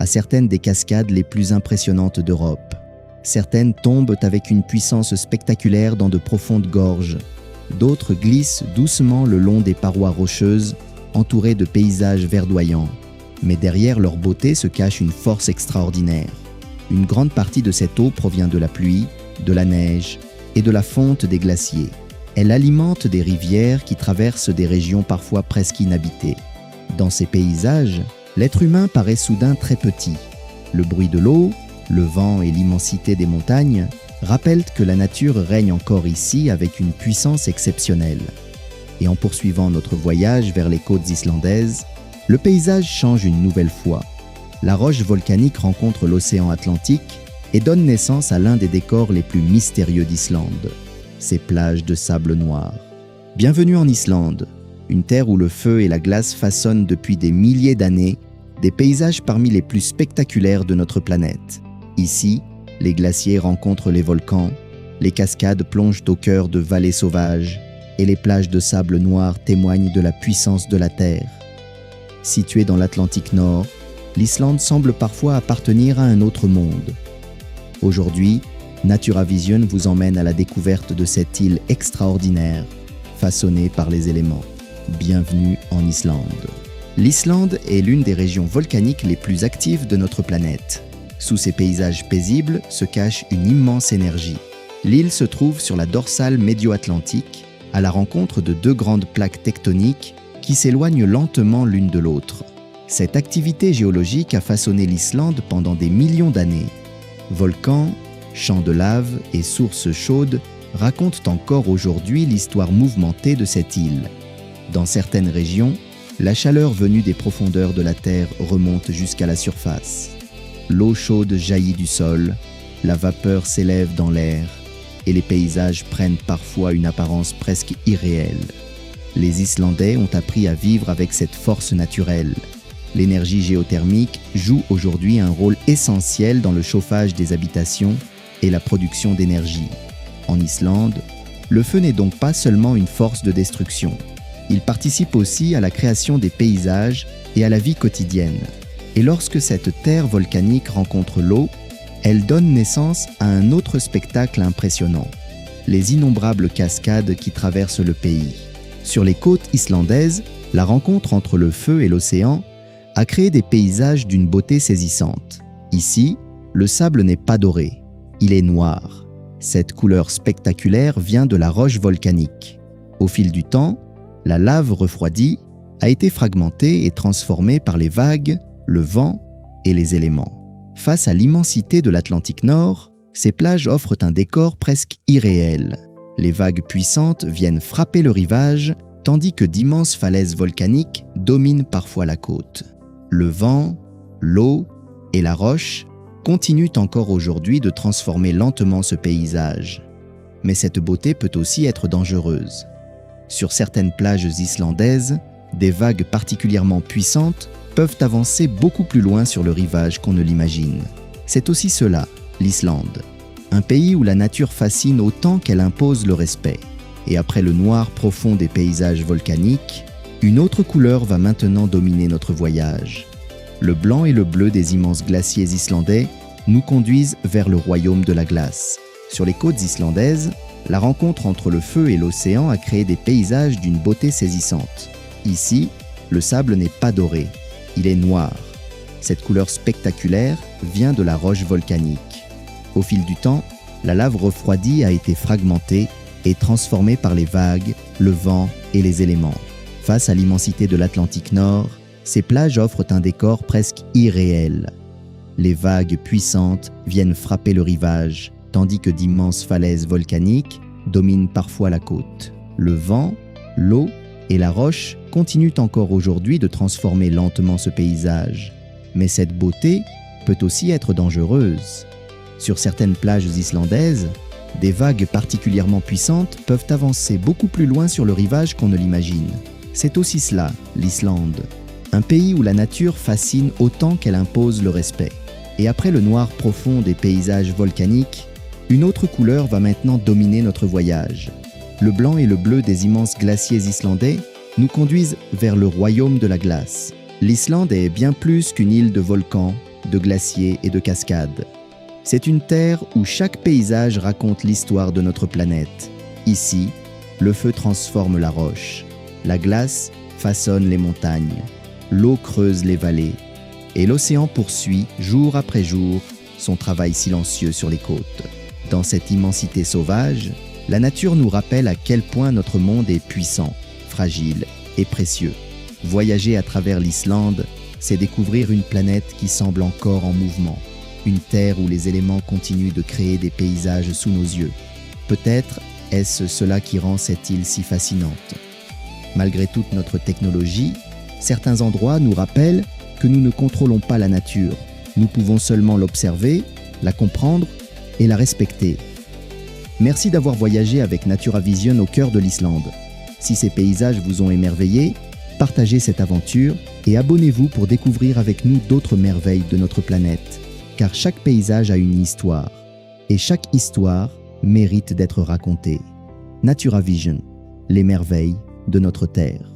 à certaines des cascades les plus impressionnantes d'Europe. Certaines tombent avec une puissance spectaculaire dans de profondes gorges. D'autres glissent doucement le long des parois rocheuses, entourées de paysages verdoyants. Mais derrière leur beauté se cache une force extraordinaire. Une grande partie de cette eau provient de la pluie, de la neige et de la fonte des glaciers. Elle alimente des rivières qui traversent des régions parfois presque inhabitées. Dans ces paysages, l'être humain paraît soudain très petit. Le bruit de l'eau, le vent et l'immensité des montagnes rappellent que la nature règne encore ici avec une puissance exceptionnelle. Et en poursuivant notre voyage vers les côtes islandaises, le paysage change une nouvelle fois. La roche volcanique rencontre l'océan Atlantique et donne naissance à l'un des décors les plus mystérieux d'Islande, ses plages de sable noir. Bienvenue en Islande, une terre où le feu et la glace façonnent depuis des milliers d'années des paysages parmi les plus spectaculaires de notre planète. Ici, les glaciers rencontrent les volcans, les cascades plongent au cœur de vallées sauvages et les plages de sable noir témoignent de la puissance de la Terre. Située dans l'Atlantique Nord, l'Islande semble parfois appartenir à un autre monde. Aujourd'hui, Naturavision vous emmène à la découverte de cette île extraordinaire, façonnée par les éléments. Bienvenue en Islande. L'Islande est l'une des régions volcaniques les plus actives de notre planète. Sous ces paysages paisibles se cache une immense énergie. L'île se trouve sur la dorsale médio-atlantique, à la rencontre de deux grandes plaques tectoniques qui s'éloignent lentement l'une de l'autre. Cette activité géologique a façonné l'Islande pendant des millions d'années. Volcans, champs de lave et sources chaudes racontent encore aujourd'hui l'histoire mouvementée de cette île. Dans certaines régions, la chaleur venue des profondeurs de la Terre remonte jusqu'à la surface. L'eau chaude jaillit du sol, la vapeur s'élève dans l'air et les paysages prennent parfois une apparence presque irréelle. Les Islandais ont appris à vivre avec cette force naturelle. L'énergie géothermique joue aujourd'hui un rôle essentiel dans le chauffage des habitations et la production d'énergie. En Islande, le feu n'est donc pas seulement une force de destruction. Il participe aussi à la création des paysages et à la vie quotidienne. Et lorsque cette terre volcanique rencontre l'eau, elle donne naissance à un autre spectacle impressionnant, les innombrables cascades qui traversent le pays. Sur les côtes islandaises, la rencontre entre le feu et l'océan a créé des paysages d'une beauté saisissante. Ici, le sable n'est pas doré, il est noir. Cette couleur spectaculaire vient de la roche volcanique. Au fil du temps, la lave refroidie a été fragmentée et transformée par les vagues, le vent et les éléments. Face à l'immensité de l'Atlantique Nord, ces plages offrent un décor presque irréel. Les vagues puissantes viennent frapper le rivage, tandis que d'immenses falaises volcaniques dominent parfois la côte. Le vent, l'eau et la roche continuent encore aujourd'hui de transformer lentement ce paysage. Mais cette beauté peut aussi être dangereuse. Sur certaines plages islandaises, des vagues particulièrement puissantes peuvent avancer beaucoup plus loin sur le rivage qu'on ne l'imagine. C'est aussi cela, l'Islande. Un pays où la nature fascine autant qu'elle impose le respect. Et après le noir profond des paysages volcaniques, une autre couleur va maintenant dominer notre voyage. Le blanc et le bleu des immenses glaciers islandais nous conduisent vers le royaume de la glace. Sur les côtes islandaises, la rencontre entre le feu et l'océan a créé des paysages d'une beauté saisissante. Ici, le sable n'est pas doré, il est noir. Cette couleur spectaculaire vient de la roche volcanique. Au fil du temps, la lave refroidie a été fragmentée et transformée par les vagues, le vent et les éléments. Face à l'immensité de l'Atlantique Nord, ces plages offrent un décor presque irréel. Les vagues puissantes viennent frapper le rivage, tandis que d'immenses falaises volcaniques dominent parfois la côte. Le vent, l'eau et la roche continuent encore aujourd'hui de transformer lentement ce paysage. Mais cette beauté peut aussi être dangereuse. Sur certaines plages islandaises, des vagues particulièrement puissantes peuvent avancer beaucoup plus loin sur le rivage qu'on ne l'imagine. C'est aussi cela, l'Islande. Un pays où la nature fascine autant qu'elle impose le respect. Et après le noir profond des paysages volcaniques, une autre couleur va maintenant dominer notre voyage. Le blanc et le bleu des immenses glaciers islandais nous conduisent vers le royaume de la glace. L'Islande est bien plus qu'une île de volcans, de glaciers et de cascades. C'est une terre où chaque paysage raconte l'histoire de notre planète. Ici, le feu transforme la roche, la glace façonne les montagnes, l'eau creuse les vallées, et l'océan poursuit, jour après jour, son travail silencieux sur les côtes. Dans cette immensité sauvage, la nature nous rappelle à quel point notre monde est puissant, fragile et précieux. Voyager à travers l'Islande, c'est découvrir une planète qui semble encore en mouvement, une terre où les éléments continuent de créer des paysages sous nos yeux. Peut-être est-ce cela qui rend cette île si fascinante. Malgré toute notre technologie, certains endroits nous rappellent que nous ne contrôlons pas la nature. Nous pouvons seulement l'observer, la comprendre et la respecter. Merci d'avoir voyagé avec Naturavision au cœur de l'Islande. Si ces paysages vous ont émerveillé, partagez cette aventure et abonnez-vous pour découvrir avec nous d'autres merveilles de notre planète. Car chaque paysage a une histoire, et chaque histoire mérite d'être racontée. Naturavision, les merveilles de notre Terre.